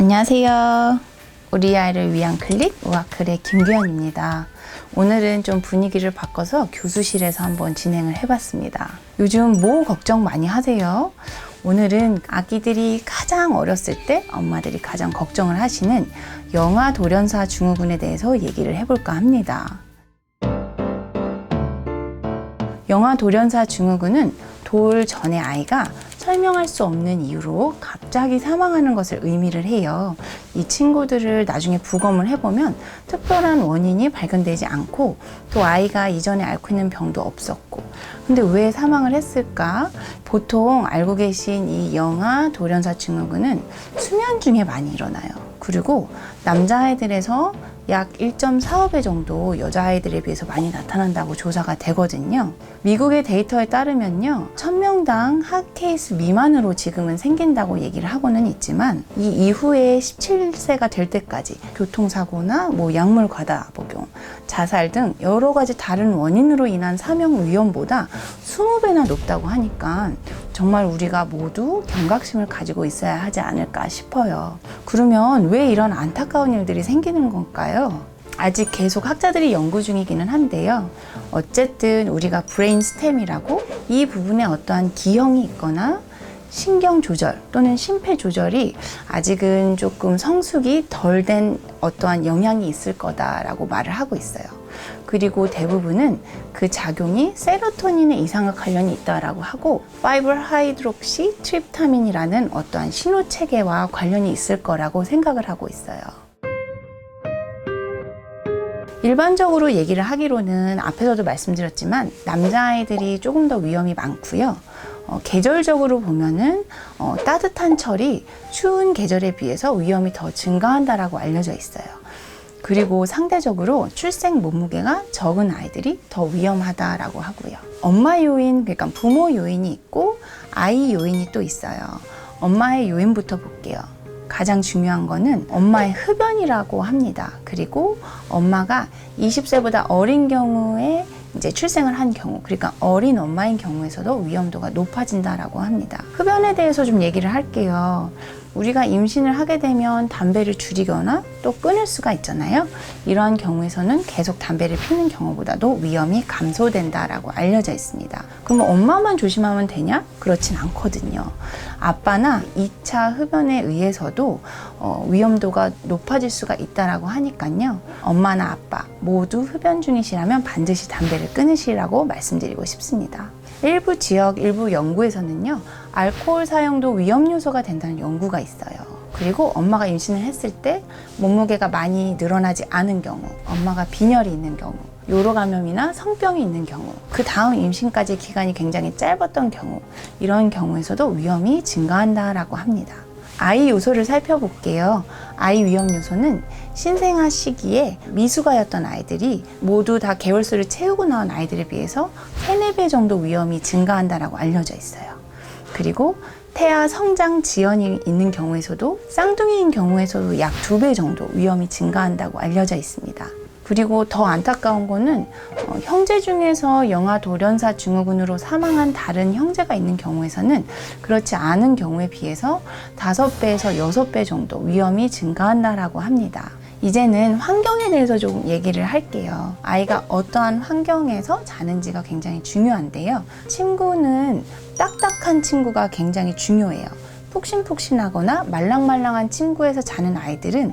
안녕하세요. 우리 아이를 위한 클릭 우아클의 김규현입니다. 오늘은 좀 분위기를 바꿔서 교수실에서 한번 진행을 해봤습니다. 요즘 뭐 걱정 많이 하세요? 오늘은 아기들이 가장 어렸을 때 엄마들이 가장 걱정을 하시는 영아 돌연사 증후군에 대해서 얘기를 해볼까 합니다. 영아 돌연사 증후군은 돌 전에 아이가 설명할 수 없는 이유로 갑자기 사망하는 것을 의미를 해요. 이 친구들을 나중에 부검을 해보면 특별한 원인이 발견되지 않고 또 아이가 이전에 앓고 있는 병도 없었고, 근데 왜 사망을 했을까? 보통 알고 계신 이 영아 돌연사 증후군은 수면 중에 많이 일어나요. 그리고 남자아이들에서 약 1.45배 정도 여자아이들에 비해서 많이 나타난다고 조사가 되거든요. 미국의 데이터에 따르면요, 1000명당 한 케이스 미만으로 지금은 생긴다고 얘기를 하고는 있지만, 이 이후에 17세가 될 때까지 교통사고나 약물 과다 복용, 자살 등 여러 가지 다른 원인으로 인한 사망 위험보다 20배나 높다고 하니까 정말 우리가 모두 경각심을 가지고 있어야 하지 않을까 싶어요. 그러면 왜 이런 안타까운 일들이 생기는 건가요? 아직 계속 학자들이 연구 중이기는 한데요. 어쨌든 우리가 브레인 스템이라고 이 부분에 어떠한 기형이 있거나 신경 조절 또는 심폐 조절이 아직은 조금 성숙이 덜 된 어떠한 영향이 있을 거다라고 말을 하고 있어요. 그리고 대부분은 그 작용이 세로토닌의 이상과 관련이 있다라고 하고 5-하이드록시 트립타민이라는 어떠한 신호 체계와 관련이 있을 거라고 생각을 하고 있어요. 일반적으로 얘기를 하기로는 앞에서도 말씀드렸지만 남자아이들이 조금 더 위험이 많고요. 계절적으로 보면은 따뜻한 철이 추운 계절에 비해서 위험이 더 증가한다라고 알려져 있어요. 그리고 상대적으로 출생 몸무게가 적은 아이들이 더 위험하다라고 하고요. 엄마 요인, 그러니까 부모 요인이 있고 아이 요인이 또 있어요. 엄마의 요인부터 볼게요. 가장 중요한 거는 엄마의 흡연이라고 합니다. 그리고 엄마가 20세보다 어린 경우에 이제 출생을 한 경우, 그러니까 어린 엄마인 경우에서도 위험도가 높아진다라고 합니다. 흡연에 대해서 좀 얘기를 할게요. 우리가 임신을 하게 되면 담배를 줄이거나 또 끊을 수가 있잖아요. 이러한 경우에서는 계속 담배를 피는 경우보다도 위험이 감소된다라고 알려져 있습니다. 그럼 엄마만 조심하면 되냐? 그렇진 않거든요. 아빠나 2차 흡연에 의해서도 위험도가 높아질 수가 있다라고 하니까요. 엄마나 아빠 모두 흡연 중이시라면 반드시 담배를 끊으시라고 말씀드리고 싶습니다. 일부 지역, 일부 연구에서는요, 알코올 사용도 위험 요소가 된다는 연구가 있어요. 그리고 엄마가 임신을 했을 때 몸무게가 많이 늘어나지 않은 경우, 엄마가 빈혈이 있는 경우, 요로 감염이나 성병이 있는 경우, 그 다음 임신까지 기간이 굉장히 짧았던 경우, 이런 경우에서도 위험이 증가한다라고 합니다. 아이 요소를 살펴볼게요. 아이 위험 요소는 신생아 시기에 미숙아였던 아이들이 모두 다 개월수를 채우고 나온 아이들에 비해서 3-4배 정도 위험이 증가한다라고 알려져 있어요. 그리고 태아 성장 지연이 있는 경우에서도 쌍둥이인 경우에서도 약 2배 정도 위험이 증가한다고 알려져 있습니다. 그리고 더 안타까운 거는 형제 중에서 영아 돌연사 증후군으로 사망한 다른 형제가 있는 경우에서는 그렇지 않은 경우에 비해서 5배에서 6배 정도 위험이 증가한다라고 합니다. 이제는 환경에 대해서 좀 얘기를 할게요. 아이가 어떠한 환경에서 자는지가 굉장히 중요한데요. 친구는 딱딱한 친구가 굉장히 중요해요. 푹신푹신하거나 말랑말랑한 친구에서 자는 아이들은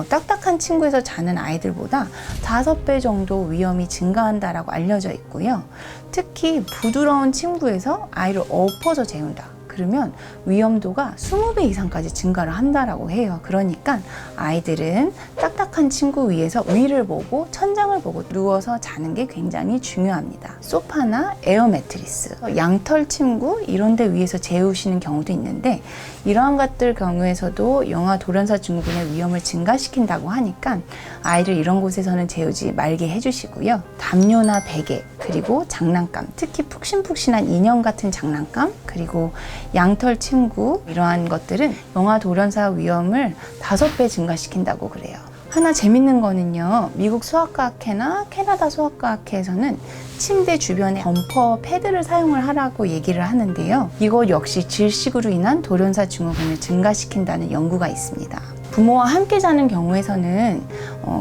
딱딱한 친구에서 자는 아이들보다 5배 정도 위험이 증가한다라고 알려져 있고요. 특히 부드러운 친구에서 아이를 엎어서 재운다. 그러면 위험도가 20배 이상까지 증가를 한다라고 해요. 그러니까 아이들은 딱딱한 친구 위에서 위를 보고 천장을 보고 누워서 자는 게 굉장히 중요합니다. 소파나 에어 매트리스, 양털 침구 이런 데 위에서 재우시는 경우도 있는데, 이러한 것들 경우에서도 영아 돌연사 증후군의 위험을 증가시킨다고 하니까 아이를 이런 곳에서는 재우지 말게 해주시고요. 담요나 베개, 그리고 장난감, 특히 푹신푹신한 인형 같은 장난감, 그리고 양털 침구, 이러한 것들은 영아 돌연사 위험을 5배 증가시킨다고 그래요. 하나 재밌는 거는요, 미국 소아과학회나 캐나다 소아과학회에서는 침대 주변에 범퍼 패드를 사용을 하라고 얘기를 하는데요. 이것 역시 질식으로 인한 돌연사 증후군을 증가시킨다는 연구가 있습니다. 부모와 함께 자는 경우에서는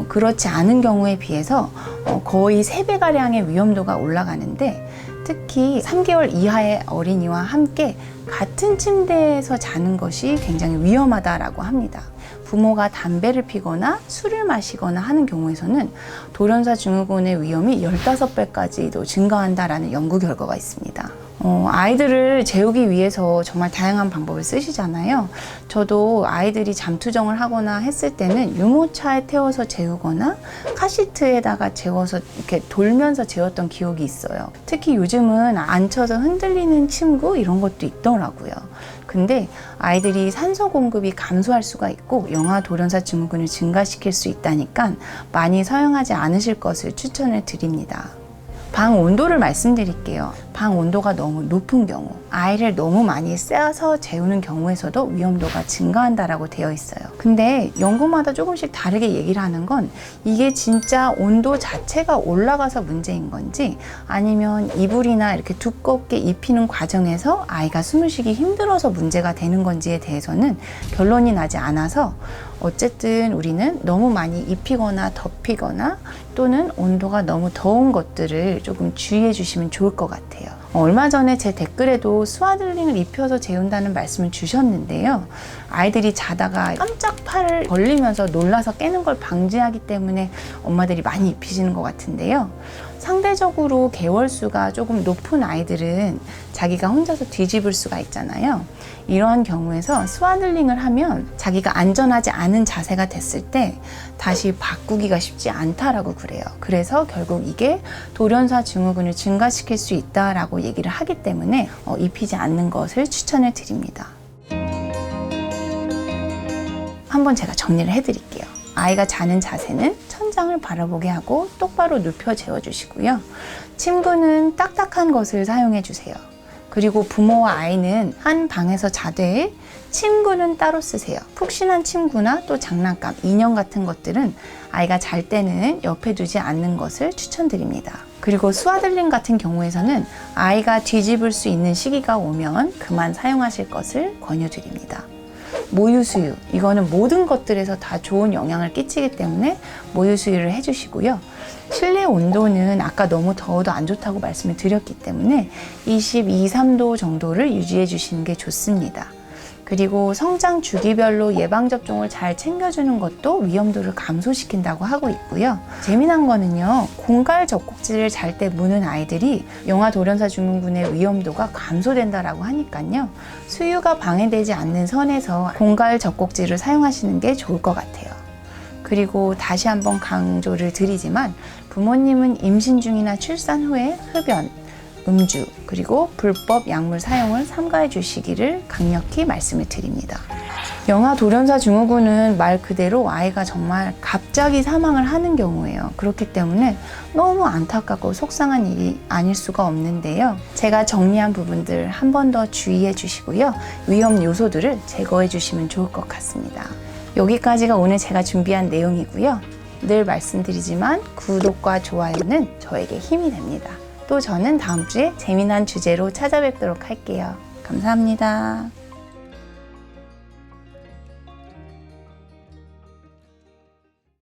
그렇지 않은 경우에 비해서 거의 3배가량의 위험도가 올라가는데, 특히 3개월 이하의 어린이와 함께 같은 침대에서 자는 것이 굉장히 위험하다라고 합니다. 부모가 담배를 피거나 술을 마시거나 하는 경우에서는 돌연사 증후군의 위험이 15배까지도 증가한다라는 연구 결과가 있습니다. 아이들을 재우기 위해서 정말 다양한 방법을 쓰시잖아요. 저도 아이들이 잠투정을 하거나 했을 때는 유모차에 태워서 재우거나 카시트에다가 재워서 이렇게 돌면서 재웠던 기억이 있어요. 특히 요즘은 앉혀서 흔들리는 침구 이런 것도 있더라고요. 근데 아이들이 산소 공급이 감소할 수가 있고 영아 돌연사 증후군을 증가시킬 수 있다니까 많이 사용하지 않으실 것을 추천을 드립니다. 방 온도를 말씀드릴게요. 방 온도가 너무 높은 경우, 아이를 너무 많이 쐬서 재우는 경우에서도 위험도가 증가한다라고 되어 있어요. 근데 연구마다 조금씩 다르게 얘기를 하는 건, 이게 진짜 온도 자체가 올라가서 문제인 건지, 아니면 이불이나 이렇게 두껍게 입히는 과정에서 아이가 숨을 쉬기 힘들어서 문제가 되는 건지에 대해서는 결론이 나지 않아서, 어쨌든 우리는 너무 많이 입히거나 덮이거나 또는 온도가 너무 더운 것들을 조금 주의해 주시면 좋을 것 같아요. 얼마 전에 제 댓글에도 스와들링을 입혀서 재운다는 말씀을 주셨는데요. 아이들이 자다가 깜짝 팔을 벌리면서 놀라서 깨는 걸 방지하기 때문에 엄마들이 많이 입히시는 것 같은데요. 상대적으로 개월수가 조금 높은 아이들은 자기가 혼자서 뒤집을 수가 있잖아요. 이러한 경우에서 스와들링을 하면 자기가 안전하지 않은 자세가 됐을 때 다시 바꾸기가 쉽지 않다라고 그래요. 그래서 결국 이게 돌연사 증후군을 증가시킬 수 있다라고 얘기를 하기 때문에 입히지 않는 것을 추천을 드립니다. 한번 제가 정리를 해드릴게요. 아이가 자는 자세는 천장을 바라보게 하고 똑바로 눕혀 재워주시고요. 침구는 딱딱한 것을 사용해 주세요. 그리고 부모와 아이는 한 방에서 자되 침구는 따로 쓰세요. 푹신한 침구나 또 장난감, 인형 같은 것들은 아이가 잘 때는 옆에 두지 않는 것을 추천드립니다. 그리고 스와들링 같은 경우에서는 아이가 뒤집을 수 있는 시기가 오면 그만 사용하실 것을 권유드립니다. 모유수유, 이거는 모든 것들에서 다 좋은 영향을 끼치기 때문에 모유수유를 해주시고요. 실내 온도는 아까 너무 더워도 안 좋다고 말씀을 드렸기 때문에 22, 3도 정도를 유지해 주시는 게 좋습니다. 그리고 성장 주기별로 예방접종을 잘 챙겨주는 것도 위험도를 감소시킨다고 하고 있고요. 재미난 거는요, 공갈 젖꼭지를 잘 때 무는 아이들이 영아 돌연사 증후군의 위험도가 감소된다라고 하니까요. 수유가 방해되지 않는 선에서 공갈 젖꼭지를 사용하시는 게 좋을 것 같아요. 그리고 다시 한번 강조를 드리지만, 부모님은 임신 중이나 출산 후에 흡연, 음주, 그리고 불법 약물 사용을 삼가해 주시기를 강력히 말씀을 드립니다. 영아 돌연사 증후군은 말 그대로 아이가 정말 갑자기 사망을 하는 경우예요. 그렇기 때문에 너무 안타깝고 속상한 일이 아닐 수가 없는데요. 제가 정리한 부분들 한 번 더 주의해 주시고요. 위험 요소들을 제거해 주시면 좋을 것 같습니다. 여기까지가 오늘 제가 준비한 내용이고요. 늘 말씀드리지만 구독과 좋아요는 저에게 힘이 됩니다. 또 저는 다음 주에 재미난 주제로 찾아뵙도록 할게요. 감사합니다.